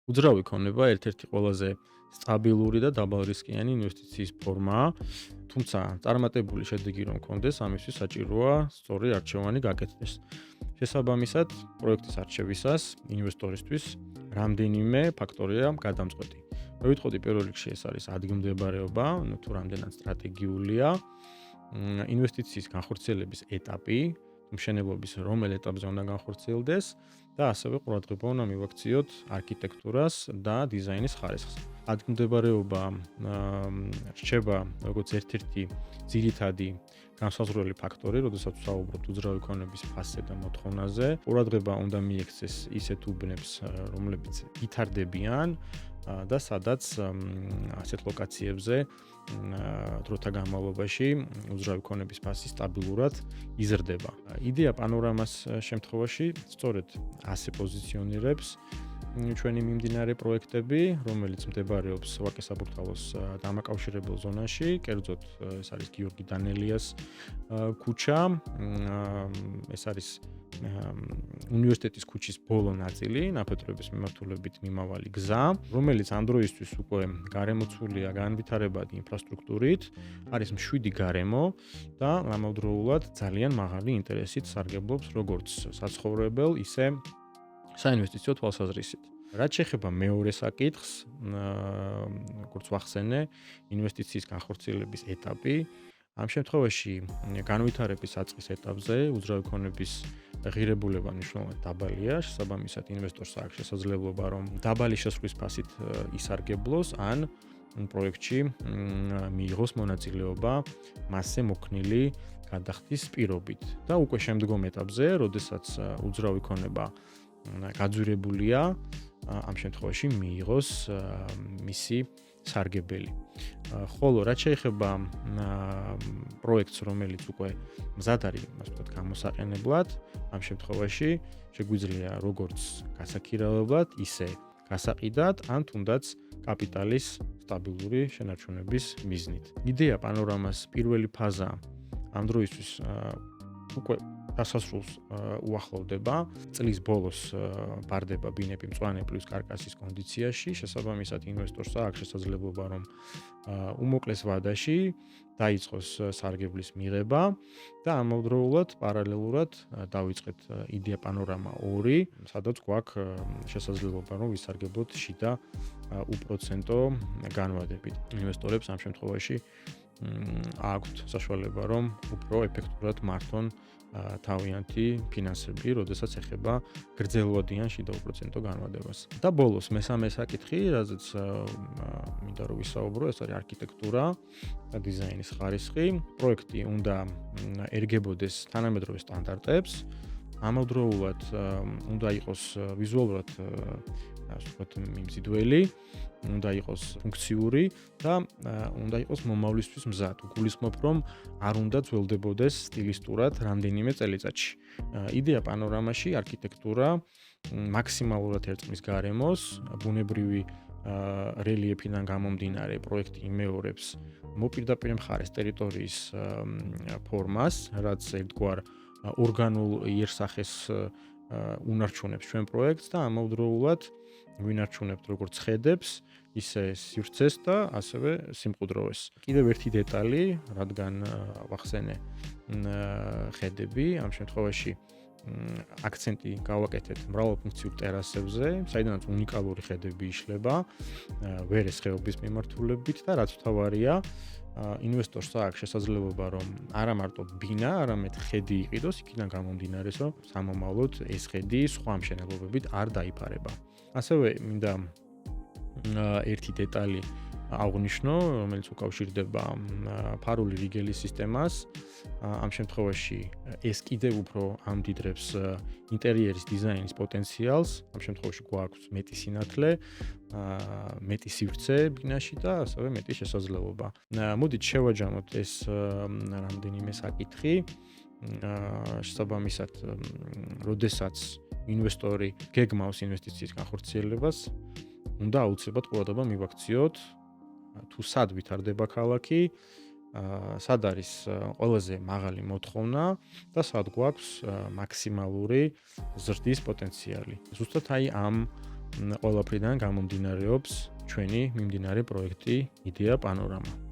უძრავი ქონება ერთ-ერთი ყველაზე სტაბილური და დაბალრისკიანი ინვესტიციის ფორმაა, თუმცა წარმატებული შედეგი რომ გქონდეს, ამისთვის საჭიროა სწორი არჩევანი გაკეთდეს. შესაბამისად, პროექტის არჩევისას ინვესტორისთვის რამდენიმე ფაქტორია გადამწყვეტი. მოვიტყოდი პირველ რიგში ეს არის ადგილმდებარეობა, თუ რამდენად სტრატეგიულია, ინვესტიციის განხორციელების ეტაპი, მშენებლობის რომელ ეტაპზე უნდა განხორციელდეს და ასევე ყურადღება უნდა მივაქციოთ არქიტექტურას და დიზაინის ხარისხს. ადგილმდებარეობა რჩება როგორც ერთ-ერთი ძირითადი განსაზღვრელი ფაქტორი, როდესაც ვსაუბრობთ უძრავი ქონების ფასზე და მოთხოვნაზე. ყურადღება უნდა მიექცეს ისეთ უბნებს, რომლებიც ვითარდებიან და სადაც ასეთ ლოკაციებზე დროთა განმავლობაში უძრავი ქონების ფასი სტაბილურად იზრდება. იდეა პანორამას შემთხვევაში სწორედ ასე პოზიციონირებს ჩვენი მიმდინარე პროექტები, რომელიც მდებარეობს ვაკე-საბურთალოს დამაკავშირებელ ზონაში, კერძოდ ეს არის გიორგი დანელიას ქუჩა, ეს არის უნივერსიტეტის ქუჩის ბოლო ნაწილი, ნაფეთრების მიმართულებით მიმავალი გზა, რომელიც ამ დროისთვის უკვე გარემოცულია განვითარებადი ინფრასტრუქტურით, არის მშვიდი გარემო და ამავდროულად ძალიან მაღალი ინტერესით სარგებლობს როგორც საცხოვრებელ, ისე საინვესტიციო თვალსაზრისით. რაც შეეხება მეორე საკითხს, როგორც ვახსენე, ინვესტიციის განხორციელების ეტაპი, ამ შემთხვევაში განვითარების საწყის ეტაპზე უძრავი ქონების ღირებულება მნიშვნელოვნად დაბალია, შესაბამისად ინვესტორს აქვს შესაძლებლობა, რომ დაბალი შესხვის ფასით ისარგებლოს ან პროექტში მიიღოს მონაწილეობა მასზე მოქნილი გადახდის პირობით. და უკვე შემდგომ ეტაპზე, როდესაც უძრავი ქონება გაძვირებულია, ამ შემთხვევაში მიიღოს მისი სარგებელი. ხოლო რაც შეეხება პროექტს, რომელიც უკვე მზად არის, ასე ვთქვათ, გამოსაყენებლად, ამ შემთხვევაში შეგვიძლია როგორც გასაქირავებლად, ისე გასაყიდად, ან თუნდაც კაპიტალის სტაბილური შენარჩუნების მიზნით. იდეა პანორამას პირველი ფაზა ამ დროისთვის უკვე დასასრულს უახლოვდება. წლის ბოლოს ბარდება ბინები მწვანე პლუს კარკასის კონდიციაში, შესაბამისად ინვესტორს აქვს შესაძლებლობა, რომ უმოკლეს ვადაში დაიწყოს სარგებლის მიღება და ამავდროულად პარალელურად დავიწყეთ იდეა პანორამა 2, სადაც გვაქვს შესაძლებლობა, რომ ვისარგებლოთ შიდა უპროცენტო განვადებით. ინვესტორებს ამ შემთხვევაში აქვთ საშუალება, რომ უფრო ეფექტურად მართონ თავიანთი ფინანსები, როდესაც ეხება გრძელვადიან შიდა უპროცენტო განვადებას. და ბოლოს მესამე საკითხი, რაზეც მინდა რომ ვისაუბრო, ეს არის არქიტექტურა და დიზაინის ხარისხი. პროექტი უნდა ერგებოდეს თანამედროვე სტანდარტებს, ამავდროულად უნდა იყოს ვიზუალურად ასე ვთქვათ, მიმზიდველი, უნდა იყოს ფუნქციური და უნდა იყოს მომავლისთვის მზად. გულისხმობ, რომ არ უნდა ძველდებოდეს სტილისტურად რამდენიმე წელიწადში. იდეა პანორამაში არქიტექტურა მაქსიმალურად ერწყმის გარემოს, ბუნებრივი რელიეფიდან გამომდინარე პროექტი იმეორებს მოპირდაპირე მხარეს ტერიტორიის ფორმას, რაც ერთგვარ ორგანულ იერსახეს უნარჩუნებს ჩვენ პროექტს და ამავდროულად ვინარჩუნებთ როგორც ხედებს, ისე სივრცეს და ასევე სიმყუდროვეს. კიდევ ერთი დეტალი, რადგან ვახსენე ხედები, ამ შემთხვევაში აქცენტი გავაკეთეთ მრავალფუნქციურ ტერასებზე, საიდანაც უნიკალური ხედები იშლება ვერეს ხეობის მიმართულებით და რაც მთავარია, ინვესტორს აქვს შესაძლებლობა, რომ არა მარტო ბინა, არამედ ხედი იყიდოს, იქიდან გამომდინარე, რომ სამომავლოდ ეს ხედი სხვა მშენებლობებით არ დაიფარება. ასევე მინდა ერთი დეტალი აღვნიშნო, რომელიც უკავშირდება ფარული რიგელის სისტემას. ამ შემთხვევაში ეს კიდევ უფრო ამდიდრებს ინტერიერის დიზაინის პოტენციალს. ამ შემთხვევაში გვაქვს მეტი სინათლე, მეტი სივრცე ბინაში და ასევე მეტი შესაძლებლობა. მოდით შევაჯამოთ ეს რამდენიმე საკითხი. შესაბამისად, როდესაც ინვესტორი გეგმავს ინვესტიციის განხორციელებას, უნდა აუცილებლად ყურადღება მივაქციოთ, თუ სად ვითარდება ქალაქი, სად არის ყველაზე მაღალი მოთხოვნა და სად გვაქვს მაქსიმალური ზრდის პოტენციალი. ზუსტად აი ამ ყველაფრიდან გამომდინარეობს ჩვენი მიმდინარე პროექტი იდეა პანორამა.